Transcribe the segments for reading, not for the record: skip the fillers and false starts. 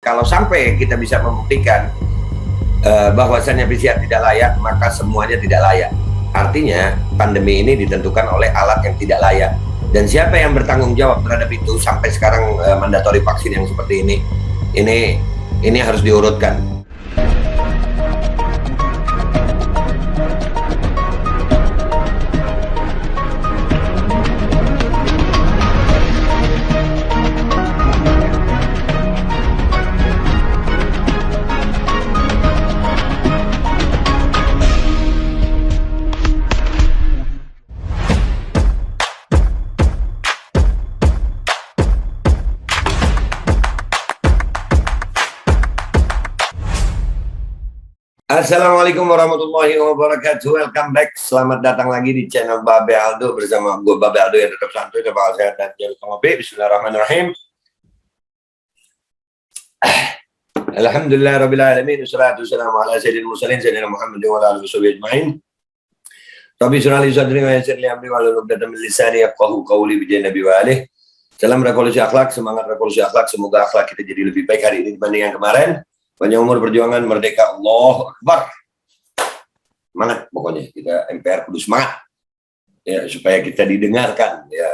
kalau sampai kita bisa membuktikan bahwasannya PCR tidak layak, maka semuanya tidak layak. Artinya pandemi ini ditentukan oleh alat yang tidak layak. Dan siapa yang bertanggung jawab terhadap itu sampai sekarang mandatori vaksin yang seperti ini harus diurutkan. Assalamualaikum warahmatullahi wabarakatuh. Welcome back. Selamat datang lagi di channel Babe Aldo bersama gue Babe Aldo yang tetap santuy, kepala sehat dan jangan ngopi. Bismillahirrahmanirrahim. Alhamdulillah rabbil alamin. Wassalatu wassalamu ala sayyidil mursalin sayyidina Muhammad wa ala alihi ajmain. Rabbi shrah li sadri wa yassir li amri wahlul 'uqdatam min lisani yafqahu qawli bi nabi wa alihi. Salam revolusi akhlak, semangat revolusi akhlak. Semoga akhlak kita jadi lebih baik hari ini dibanding yang kemarin. Panjang umur, perjuangan, merdeka, Allahu Akbar. Semangat pokoknya, kita MPR kudu semangat ya, supaya kita didengarkan ya.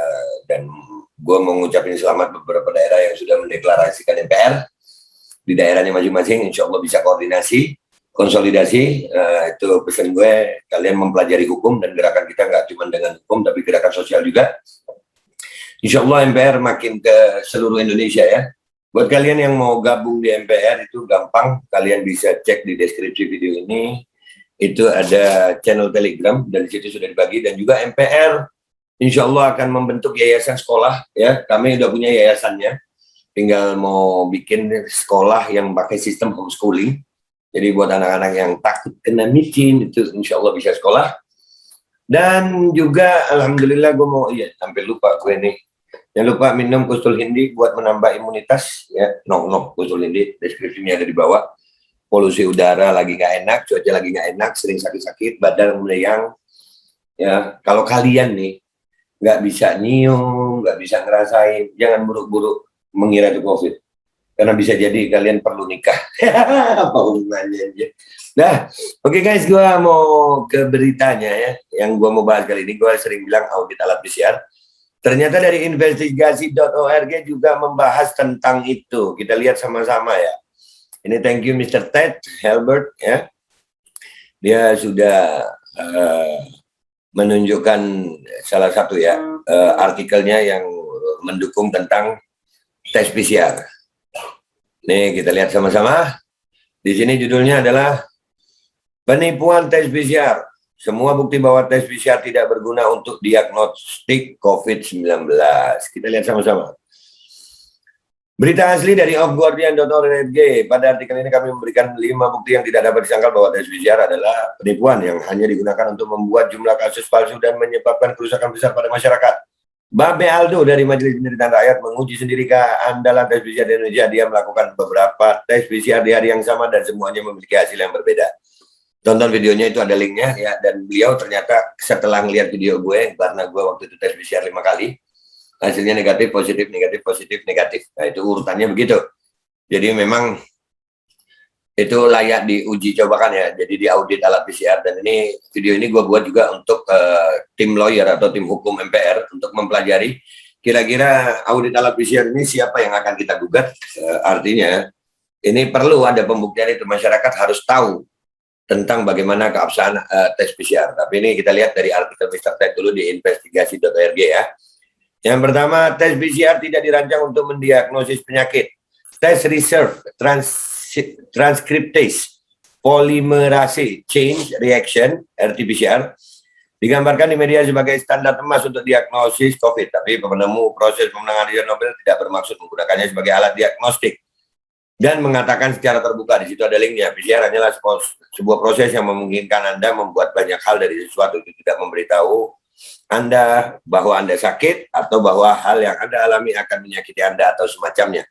Dan gue mau ngucapin selamat beberapa daerah yang sudah mendeklarasikan MPR di daerahnya masing-masing. Insya Allah bisa koordinasi, konsolidasi. Itu pesan gue, kalian mempelajari hukum dan gerakan kita nggak cuma dengan hukum tapi gerakan sosial juga. Insya Allah MPR makin ke seluruh Indonesia ya. Buat kalian yang mau gabung di MPR itu gampang, kalian bisa cek di deskripsi video ini. Itu ada channel Telegram dan di situ sudah dibagi, dan juga MPR insya Allah akan membentuk yayasan sekolah ya. Kami udah punya yayasannya, tinggal mau bikin sekolah yang pakai sistem homeschooling. Jadi buat anak-anak yang takut kena micin itu insya Allah bisa sekolah. Dan juga alhamdulillah gue mau, sampai lupa gue nih. Jangan lupa minum Kustul Hindi buat menambah imunitas ya. Kustul Hindi, deskripsinya ada di bawah. Polusi udara lagi nggak enak, cuaca lagi nggak enak, sering sakit-sakit, badan meriang ya. Kalau kalian nih nggak bisa nyium, nggak bisa ngerasain, jangan buru-buru mengira itu COVID, karena bisa jadi kalian perlu nikah. Apa hubungannya aja. Nah, oke guys, gue mau ke beritanya ya. Yang gue mau bahas kali ini, gue sering bilang audit alat PCR. Ternyata dari investigasi.org juga membahas tentang itu. Kita lihat sama-sama ya. Ini thank you Mr. Ted Helbert ya. Dia sudah menunjukkan salah satu ya artikelnya yang mendukung tentang tes PCR. Nih kita lihat sama-sama. Di sini judulnya adalah penipuan tes PCR. Semua bukti bahwa tes PCR tidak berguna untuk diagnostik COVID-19. Kita lihat sama-sama. Berita asli dari offguardian.org. Pada artikel ini kami memberikan 5 bukti yang tidak dapat disangkal bahwa tes PCR adalah penipuan yang hanya digunakan untuk membuat jumlah kasus palsu dan menyebabkan kerusakan besar pada masyarakat. Babe Aldo dari Majelis Penderitaan Rakyat menguji sendiri keandalan tes PCR di Indonesia. Dia melakukan beberapa tes PCR di hari yang sama dan semuanya memiliki hasil yang berbeda. Tonton videonya, itu ada linknya ya. Dan beliau ternyata setelah ngeliat video gue, karena gue waktu itu tes PCR 5 kali, hasilnya negatif, positif, negatif, positif, negatif. Nah itu urutannya begitu. Jadi memang itu layak diuji cobakan ya. Jadi di audit alat PCR. Dan ini video ini gue buat juga untuk tim lawyer atau tim hukum MPR untuk mempelajari kira-kira audit alat PCR ini siapa yang akan kita gugat. Artinya ini perlu ada pembuktian itu, masyarakat harus tahu tentang bagaimana keabsahan tes PCR. Tapi ini kita lihat dari artikel Mr. Ted dulu di investigasi.org ya. Yang pertama, tes PCR tidak dirancang untuk mendiagnosis penyakit. Tes reserve transcriptase polymerase chain reaction RT-PCR digambarkan di media sebagai standar emas untuk diagnosis COVID. Tapi penemu proses pemenangan Nobel tidak bermaksud menggunakannya sebagai alat diagnostik dan mengatakan secara terbuka. Di situ ada linknya. PCR hanyalah sebuah proses yang memungkinkan Anda membuat banyak hal dari sesuatu. Itu tidak memberitahu Anda bahwa Anda sakit atau bahwa hal yang Anda alami akan menyakiti Anda atau semacamnya.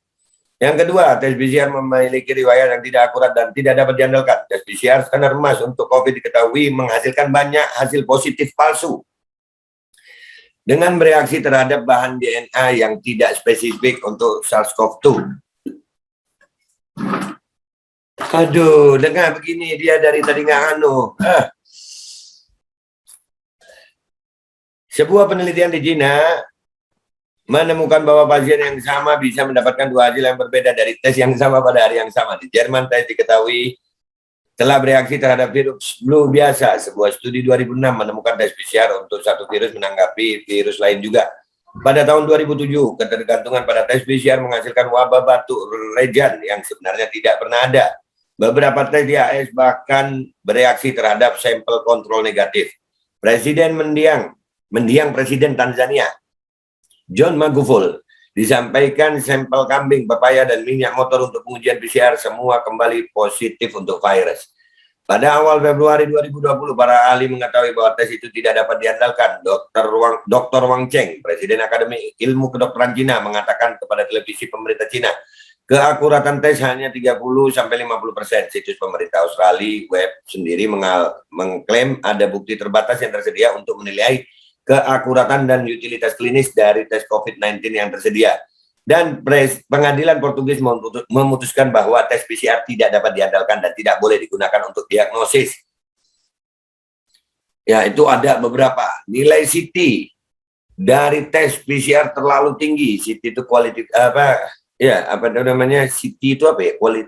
Yang kedua, tes PCR memiliki riwayat yang tidak akurat dan tidak dapat diandalkan. Tes PCR standar emas untuk COVID diketahui menghasilkan banyak hasil positif palsu dengan bereaksi terhadap bahan DNA yang tidak spesifik untuk SARS-CoV-2. Aduh, dengar begini dia dari tadi nggak anu. Sebuah penelitian di Cina menemukan bahwa pasien yang sama bisa mendapatkan dua hasil yang berbeda dari tes yang sama pada hari yang sama. Di Jerman, tes diketahui telah bereaksi terhadap virus flu biasa. Sebuah studi 2006 menemukan tes PCR untuk satu virus menanggapi virus lain juga. Pada tahun 2007, ketergantungan pada tes PCR menghasilkan wabah batuk rejan yang sebenarnya tidak pernah ada. Beberapa tes di AS bahkan bereaksi terhadap sampel kontrol negatif. Presiden mendiang Presiden Tanzania, John Magufuli, disampaikan sampel kambing, pepaya, dan minyak motor untuk pengujian PCR semua kembali positif untuk virus. Pada awal Februari 2020, para ahli mengetahui bahwa tes itu tidak dapat diandalkan. Dr. Wang Cheng, Presiden Akademi Ilmu Kedokteran Cina, mengatakan kepada televisi pemerintah Cina, keakuratan tes hanya 30–50%. Situs pemerintah Australia web sendiri mengklaim ada bukti terbatas yang tersedia untuk menilai keakuratan dan utilitas klinis dari tes COVID-19 yang tersedia. Dan pengadilan Portugis memutuskan bahwa tes PCR tidak dapat diandalkan dan tidak boleh digunakan untuk diagnosis. Ya, itu ada beberapa. Nilai CT dari tes PCR terlalu tinggi. CT itu quality apa? Ya, apa namanya? CT itu apa ya? Quality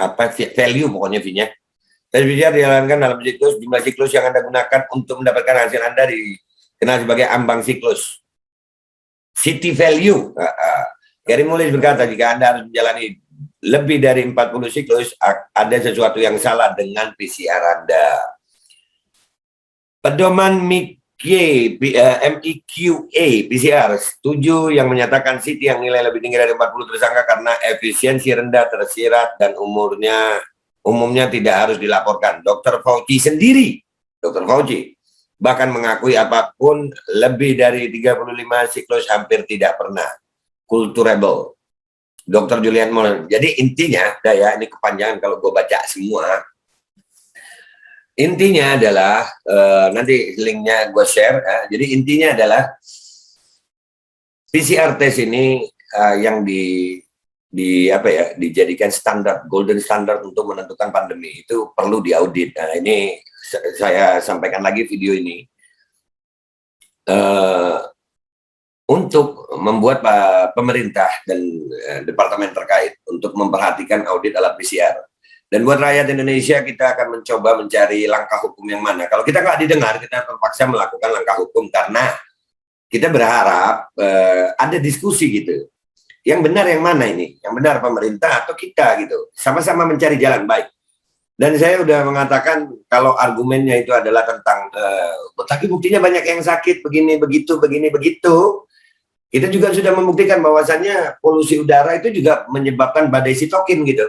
apa value pokoknya V-nya. Tes PCR dijalankan dalam siklus, jumlah siklus yang Anda gunakan untuk mendapatkan hasil Anda dikenal sebagai ambang siklus. CT value. Gary Mullis berkata, jika Anda harus menjalani lebih dari 40 siklus, ada sesuatu yang salah dengan PCR Anda. Pedoman MEQA PCR setuju yang menyatakan CT yang nilai lebih tinggi dari 40 tersangka karena efisiensi rendah, tersirat, dan umumnya tidak harus dilaporkan. Dr. Fauci sendiri, Dr. Fauci, bahkan mengakui apapun lebih dari 35 siklus hampir tidak pernah culturable. Dr. Julian Moore. Jadi intinya, ya ini kepanjangan kalau gue baca semua. Intinya adalah nanti linknya gue share. Jadi intinya adalah PCR test ini yang dijadikan standar, golden standard untuk menentukan pandemi itu perlu diaudit. Nah ini saya sampaikan lagi video ini. Untuk membuat pemerintah dan departemen terkait untuk memperhatikan audit alat PCR. Dan buat rakyat Indonesia, kita akan mencoba mencari langkah hukum yang mana. Kalau kita nggak didengar, kita terpaksa melakukan langkah hukum karena kita berharap ada diskusi gitu. Yang benar yang mana ini? Yang benar pemerintah atau kita gitu. Sama-sama mencari jalan baik. Dan saya sudah mengatakan kalau argumennya itu adalah tentang tapi buktinya banyak yang sakit begini begitu begini begitu. Kita juga sudah membuktikan bahwasannya polusi udara itu juga menyebabkan badai sitokin gitu.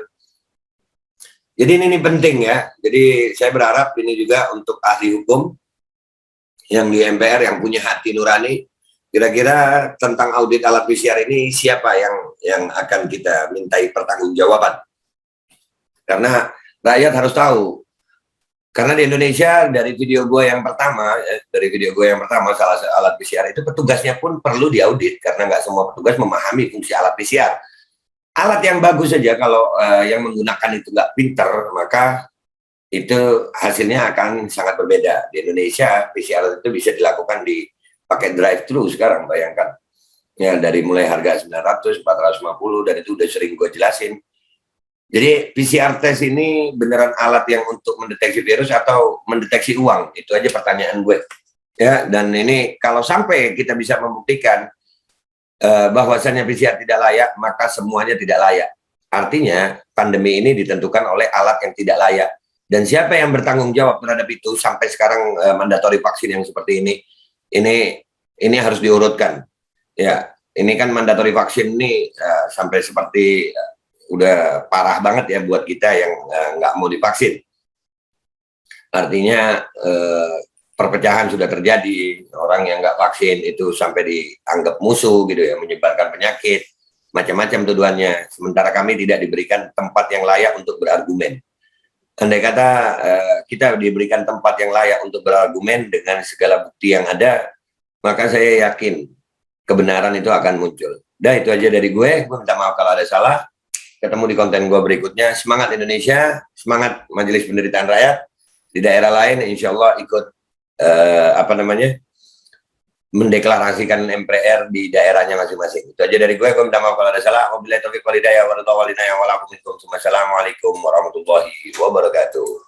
Jadi ini penting ya. Jadi saya berharap ini juga untuk ahli hukum yang di MPR yang punya hati nurani. Kira-kira tentang audit alat PCR ini siapa yang akan kita mintai pertanggungjawaban? Karena rakyat harus tahu. Karena di Indonesia dari video gue yang pertama, salah satu alat PCR itu petugasnya pun perlu diaudit karena nggak semua petugas memahami fungsi alat PCR. Alat yang bagus saja kalau yang menggunakan itu nggak pinter, maka itu hasilnya akan sangat berbeda. Di Indonesia PCR itu bisa dilakukan pakai drive-thru sekarang, bayangkan. Ya dari mulai harga 900, 450 dan itu udah sering gue jelasin. Jadi PCR test ini beneran alat yang untuk mendeteksi virus atau mendeteksi uang? Itu aja pertanyaan gue. Ya, dan ini kalau sampai kita bisa membuktikan bahwasannya PCR tidak layak, maka semuanya tidak layak. Artinya pandemi ini ditentukan oleh alat yang tidak layak. Dan siapa yang bertanggung jawab terhadap itu sampai sekarang mandatori vaksin yang seperti ini harus diurutkan. Ya, ini kan mandatori vaksin ini sampai seperti udah parah banget ya buat kita yang nggak mau divaksin. Artinya perpecahan sudah terjadi, orang yang nggak vaksin itu sampai dianggap musuh gitu ya, menyebarkan penyakit, macam-macam tuduhannya. Sementara kami tidak diberikan tempat yang layak untuk berargumen. Andai kata kita diberikan tempat yang layak untuk berargumen dengan segala bukti yang ada, maka saya yakin kebenaran itu akan muncul. Dah itu aja dari gue minta maaf kalau ada salah. ketemu di konten gue berikutnya. Semangat Indonesia, semangat Majelis Penderitaan Rakyat. Di daerah lain insya Allah ikut mendeklarasikan MPR di daerahnya masing-masing. Itu aja dari gue minta maaf kalau ada salah. Wabillahi taufiq wal hidayah wa ridha wal inayah wa lakum minkum. Assalamualaikum warahmatullahi wabarakatuh.